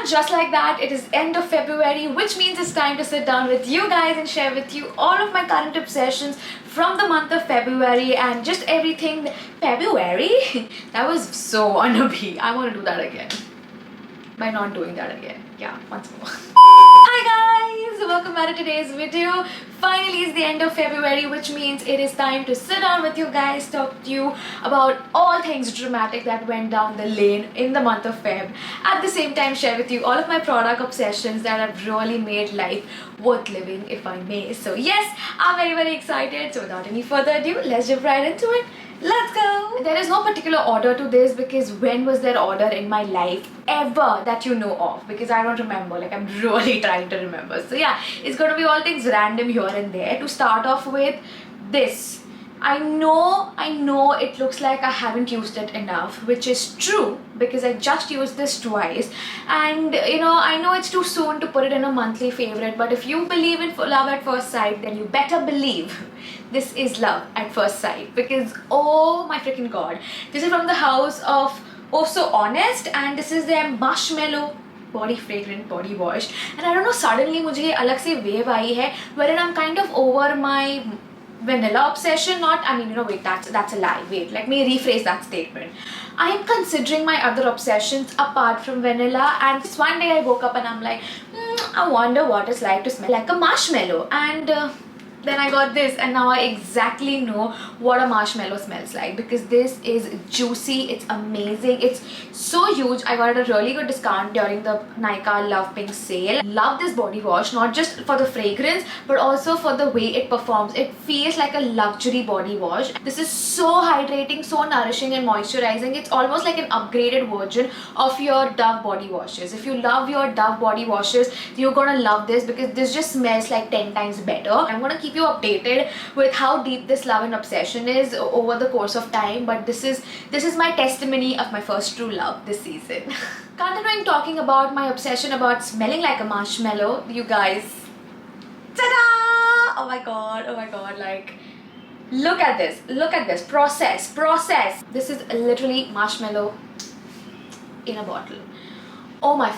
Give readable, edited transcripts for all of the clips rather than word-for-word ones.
And just like that, it is end of February, which means it's time to sit down with you guys and share with you all of my current obsessions from the month of February and just everything. February? That was so wannabe. I want to do that again. By not doing that again. Yeah, once more. Hi guys! Welcome back to today's video. Finally, it's the end of February, which means it is time to sit down with you guys, talk to you about all things dramatic that went down the lane in the month of Feb. At the same time, share with you all of my product obsessions that have really made life worth living, if I may. So yes, I'm very excited. So without any further ado, let's jump right into it. Let's go! There is no particular order to this because when was there order in my life ever that you know of? Because I don't remember, like I'm really trying to remember. So yeah, it's gonna be all things random here and there. To start off with this. I know it looks like I haven't used it enough, which is true because I just used this twice, and I know it's too soon to put it in a monthly favorite, but if you believe in love at first sight, then you better believe this is love at first sight, because oh my freaking god, this is from the house of Oh So Honest, and this is their Marshmallow body fragrant body wash. And I don't know, suddenly मुझे ये अलग से wave आई है wherein I'm kind of over my vanilla obsession. Wait, that's a lie. Wait, let me rephrase that statement. I am considering my other obsessions apart from vanilla, and this one day I woke up and I'm like, I wonder what it's like to smell like a marshmallow, and then I got this, and now I exactly know what a marshmallow smells like, because this is juicy, it's amazing, it's so huge. I got it at a really good discount during the Nykaa Love Pink sale. Love this body wash, not just for the fragrance but also for the way it performs. It feels like a luxury body wash. This is so hydrating, so nourishing and moisturizing. It's almost like an upgraded version of your Dove body washes. If you love your Dove body washes, you're gonna love this because this just smells like 10 times better. I'm gonna keep you updated with how deep this love and obsession is over the course of time, but this is my testimony of my first true love this season. Continuing talking about my obsession about smelling like a marshmallow, you guys, ta-da! Oh my god, like look at this process. This is literally marshmallow in a bottle. Oh my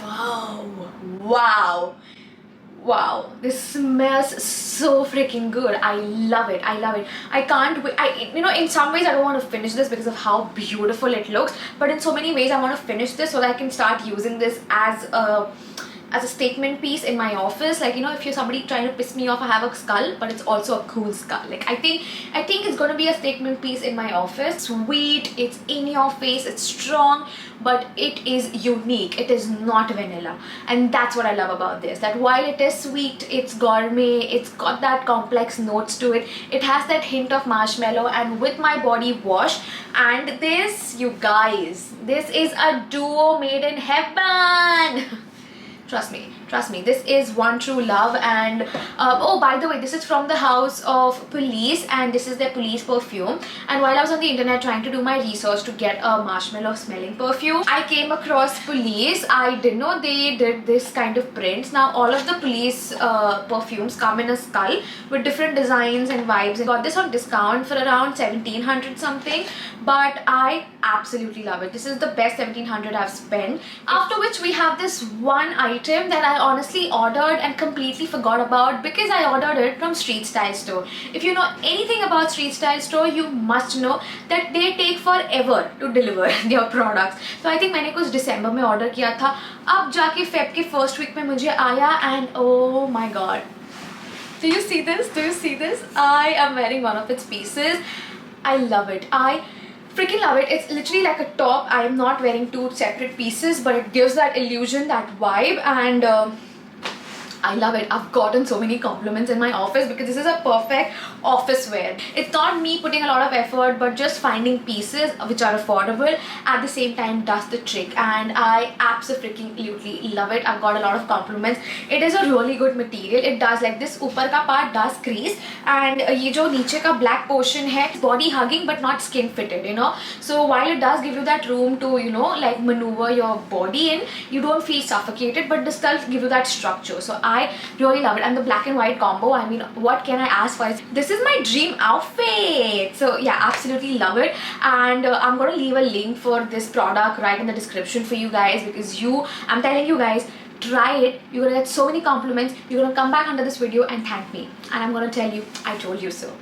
wow, this smells so freaking good. I love it. I can't wait. In some ways I don't want to finish this because of how beautiful it looks, but in so many ways I want to finish this so that I can start using this as a statement piece in my office. Like, if you're somebody trying to piss me off, I have a skull, but it's also a cool skull. Like, I think it's gonna be a statement piece in my office. Sweet, it's in your face, it's strong, but it is unique. It is not vanilla, and that's what I love about this. That while it is sweet, it's gourmet, it's got that complex notes to it. It has that hint of marshmallow, and with my body wash and this, you guys, this is a duo made in heaven. Trust me, this is one true love. And oh, by the way, this is from the house of Police, and this is their Police perfume. And while I was on the internet trying to do my research to get a marshmallow smelling perfume, I came across Police. I didn't know they did this kind of prints. Now all of the Police perfumes come in a skull with different designs and vibes. I got this on discount for around 1700 something, but I absolutely love it. This is the best 1700 I've spent. After which we have this one item that I honestly ordered and completely forgot about because I ordered it from Street Style Store. If you know anything about Street Style Store, you must know that they take forever to deliver their products. So I think मैंने कुछ दिसंबर में order किया था, अब जाके Feb के first week में मुझे आया, and oh my god. Do you see this? I am wearing one of its pieces. I love it. I freaking love it. It's literally like a top. I am not wearing two separate pieces, but it gives that illusion, that vibe, and I love it. I've gotten so many compliments in my office because this is a perfect office wear. It's not me putting a lot of effort, but just finding pieces which are affordable at the same time does the trick, and I absolutely love it. I've got a lot of compliments. It is a really good material. It does, like, this ऊपर का part does crease, and ये जो नीचे का black portion है, body hugging but not skin fitted, so while it does give you that room to like maneuver your body in, you don't feel suffocated, but this does give you that structure. So I really love it. And the black and white combo, I mean, what can I ask for? This is my dream outfit. So yeah, absolutely love it. And I'm gonna leave a link for this product right in the description for you guys, because I'm telling you guys, try it. You're gonna get so many compliments. You're gonna come back under this video and thank me, and I'm gonna tell you I told you so.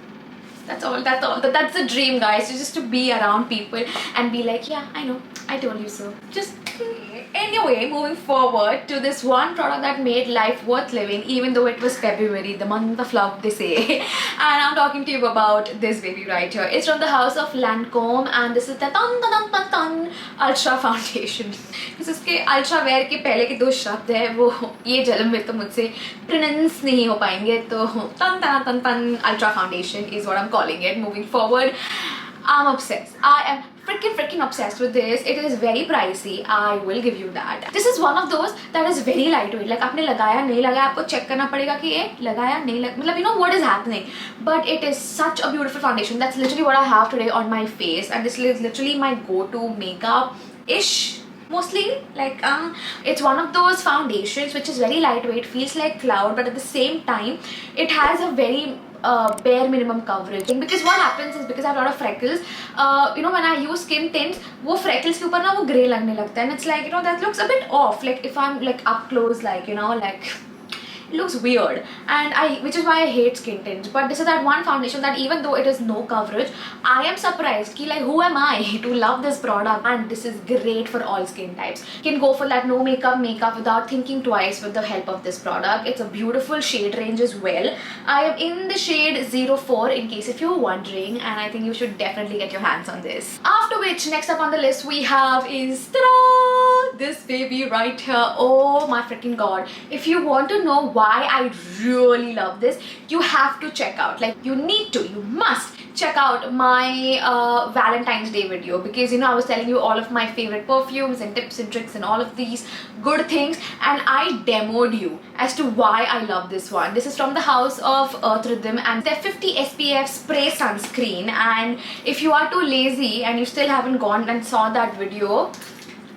That's all. That's the dream, guys. Just to be around people and be like, yeah, I know, I told you so. Just anyway, moving forward to this one product that made life worth living, even though it was February, the month of love, they say. And I'm talking to you about this baby right here. It's from the house of Lancome, and this is the Ultra Foundation. Because उसके ultra where के पहले के 2 शब्द है वो ये जन्म में तो मुझसे प्रोनाउंस नहीं हो पाएंगे, तो तन ultra foundation is what I'm calling it. Moving forward, I'm obsessed. I am freaking obsessed with this. It is very pricey, I will give you that. This is one of those that is very lightweight. Like आपने लगाया नहीं लगाया, आपको check करना पड़ेगा कि ये लगाया नहीं लगा, मतलब you know what is happening. But it is such a beautiful foundation. That's literally what I have today on my face, and this is literally my go-to makeup-ish. Mostly, like it's one of those foundations which is very lightweight, feels like cloud, but at the same time it has a very bare minimum coverage. Because what happens is, because I have a lot of freckles, you know, when I use skin tints, वो freckles के ऊपर ना वो grey लगने लगता है, and it's like, you know, that looks a bit off. Like if I'm like up close, like, you know, like it looks weird, and which is why I hate skin tints. But this is that one foundation that even though it is no coverage, I am surprised ki like who am I to love this product, and this is great for all skin types. You can go for that no makeup without thinking twice with the help of this product. It's a beautiful shade range as well. I am in the shade 04 in case if you're wondering, and I think you should definitely get your hands on this. After which, next up on the list we have is this baby right here. Oh my freaking god. If you want to know why I really love this, you have to check out, like you must check out my Valentine's Day video, because you know I was telling you all of my favorite perfumes and tips and tricks and all of these good things, and I demoed you as to why I love this one. This is from the house of Earth Rhythm, and they're 50 SPF spray sunscreen. And if you are too lazy and you still haven't gone and saw that video,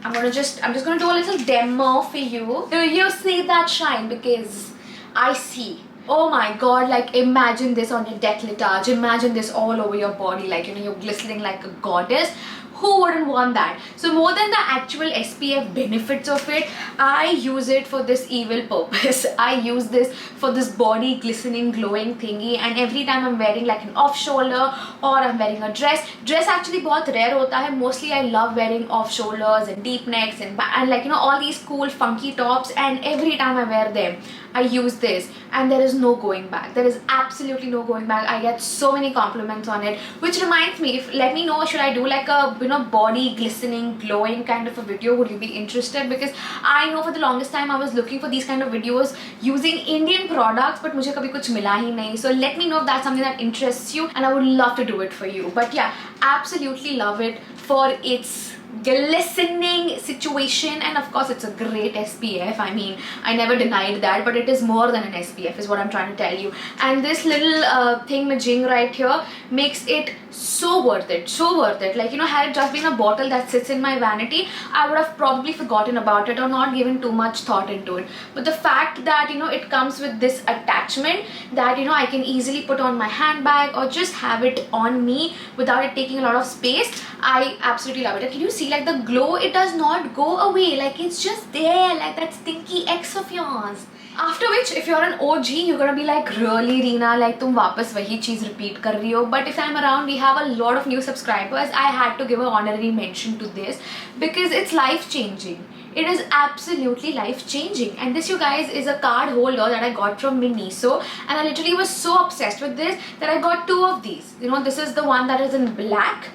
I'm just gonna do a little demo for you. Do you see that shine? Because I see. Oh my god, like imagine this on your décolletage, imagine this all over your body, like, you know, you're glistening like a goddess. Who wouldn't want that? So more than the actual SPF benefits of it, I use it for this evil purpose. I use this for this body glistening, glowing thingy, and every time I'm wearing like an off shoulder or I'm wearing a dress actually बहुत rare होता है. Mostly I love wearing off shoulders and deep necks and like, you know, all these cool funky tops, and every time I wear them I use this, and there is no going back. There is absolutely no going back. I get so many compliments on it, which reminds me, let me know, should I do like a, you know, body glistening, glowing kind of a video? Would you be interested? Because I know for the longest time I was looking for these kind of videos using Indian products, but मुझे कभी कुछ मिला ही नहीं. So let me know if that's something that interests you, and I would love to do it for you. But yeah, absolutely love it for its glistening situation, and of course it's a great SPF. I mean, I never denied that, but it is more than an SPF is what I'm trying to tell you. And this little thing right here makes it so worth it, so worth it. Like, you know, had it just been a bottle that sits in my vanity, I would have probably forgotten about it or not given too much thought into it. But the fact that, you know, it comes with this attachment that, you know, I can easily put on my handbag or just have it on me without it taking a lot of space, I absolutely love it. And can you see like the glow? It does not go away, like it's just there, like that stinky X of yours. After which, if you're an OG, you're gonna be like, really Reena, like तुम वापस वही चीज repeat कर रही हो. But if I'm around, we have a lot of new subscribers. I had to give an honorary mention to this because it's life changing. It is absolutely life changing. And this, you guys, is a card holder that I got from Miniso, and I literally was so obsessed with this that I got 2 of these. You know, this is the one that is in black,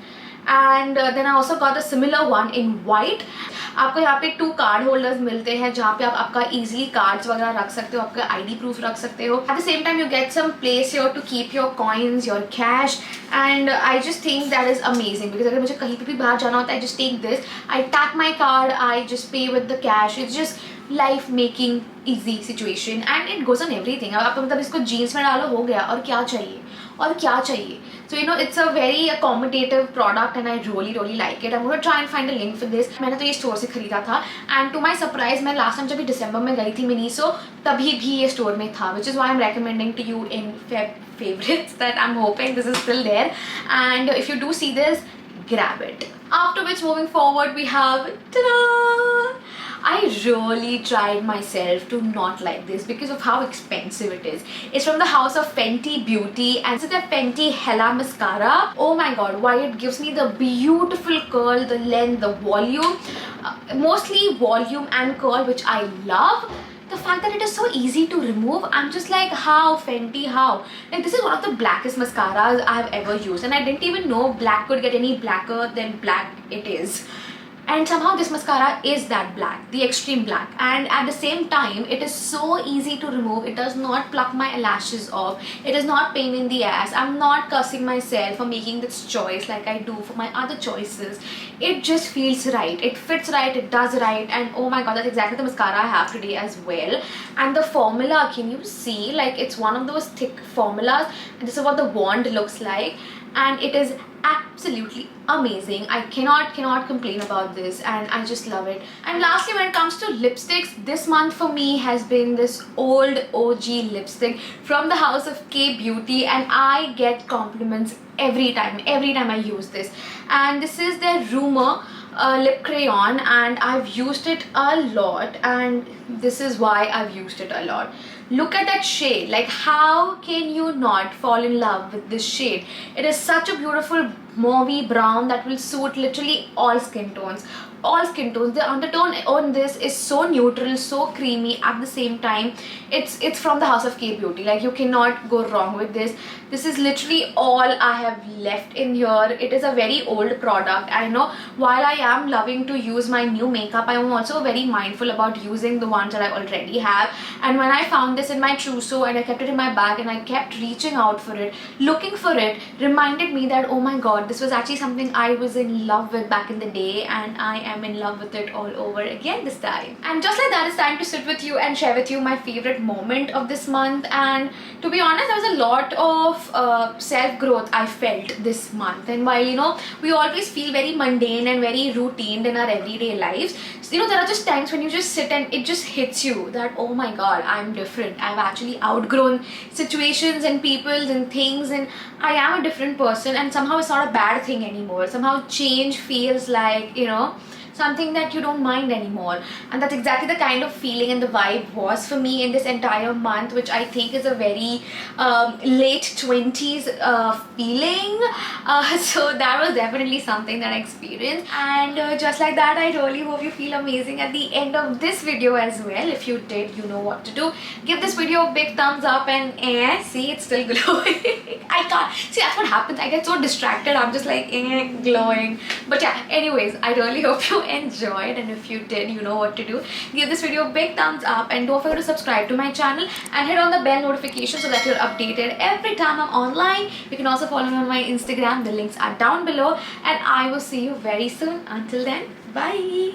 and then I also got a similar one in white. आपको यहाँ पे 2 card holders मिलते हैं जहाँ पे आप आपका easily cards वगैरह रख सकते हो, आपका आईडी प्रूफ रख सकते हो. At the same time you get some place your to keep your coins, your cash, and I just think that is amazing. Because अगर मुझे कहीं पे भी बाहर जाना होता है, I just take this, I tap my card, I just pay with the cash. It's just life making easy situation, and it goes on everything. आप मतलब इसको जीन्स में डालो, हो गया, और क्या चाहिए. और क्या चाहिए. So you know, it's a very accommodative product and I really like it. I'm going to try and find a link for this. मैंने तो ये स्टोर से खरीदा था and to my surprise मैं लास्ट टाइम जब दिसंबर में गई थी मिनीसो तभी भी ये स्टोर में था, which is why I'm recommending to you in favorites that I'm hoping this is still there. And if you do see this, grab it. After which, moving forward, we have ta-da! I really tried myself to not like this because of how expensive it is. It's from the house of Fenty Beauty and it's the Fenty Hella Mascara. Oh my god, why it gives me the beautiful curl, the length, the volume. Mostly volume and curl, which I love. The fact that it is so easy to remove, I'm just like, how Fenty, how? Like, this is one of the blackest mascaras I've ever used and I didn't even know black could get any blacker than black it is. And somehow this mascara is that black, the extreme black, and at the same time it is so easy to remove. It does not pluck my eyelashes off, it is not pain in the ass. I'm not cursing myself for making this choice like I do for my other choices. It just feels right, it fits right, it does right, and oh my god, that's exactly the mascara I have today as well. And the formula, can you see, like it's one of those thick formulas, and this is what the wand looks like, and it is absolutely amazing. I cannot complain about this and I just love it. And lastly, when it comes to lipsticks, this month for me has been this old OG lipstick from the house of K Beauty, and I get compliments every time I use this. And this is their Rumor lip crayon and I've used it a lot, and this is why I've used it a lot. Look at that shade, like how can you not fall in love with this shade? It is such a beautiful mauvey brown that will suit literally all skin tones. All skin tones. The undertone on this is so neutral, so creamy at the same time. It's from the house of K Beauty. Like, you cannot go wrong with this. This is literally all I have left in here. It is a very old product. I know while I am loving to use my new makeup, I am also very mindful about using the ones that I already have. And when I found this in my trousseau and I kept it in my bag and I kept reaching out for it, looking for it, reminded me that oh my god, this was actually something I was in love with back in the day, and I am in love with it all over again this time. And just like that, it's time to sit with you and share with you my favorite moment of this month. And to be honest, there was a lot of self-growth I felt this month. And while, you know, we always feel very mundane and very routine in our everyday lives, so, you know, there are just times when you just sit and it just hits you that oh my god, I'm different. I've actually outgrown situations and people and things, and I am a different person, and somehow it's not a bad thing anymore. Somehow change feels like, you know, something that you don't mind anymore. And that's exactly the kind of feeling and the vibe was for me in this entire month, which I think is a very late 20s feeling. So that was definitely something that I experienced. And just like that, I really hope you feel amazing at the end of this video as well. If you did, you know what to do. Give this video a big thumbs up, and see, it's still glowing. I can't see, that's what happens. I get so distracted, I'm just like glowing. But yeah, anyways, I really hope you enjoyed, and if you did, you know what to do. Give this video a big thumbs up, and don't forget to subscribe to my channel and hit on the bell notification so that you're updated every time I'm online. You can also follow me on my Instagram, the links are down below, and I will see you very soon. Until then, bye.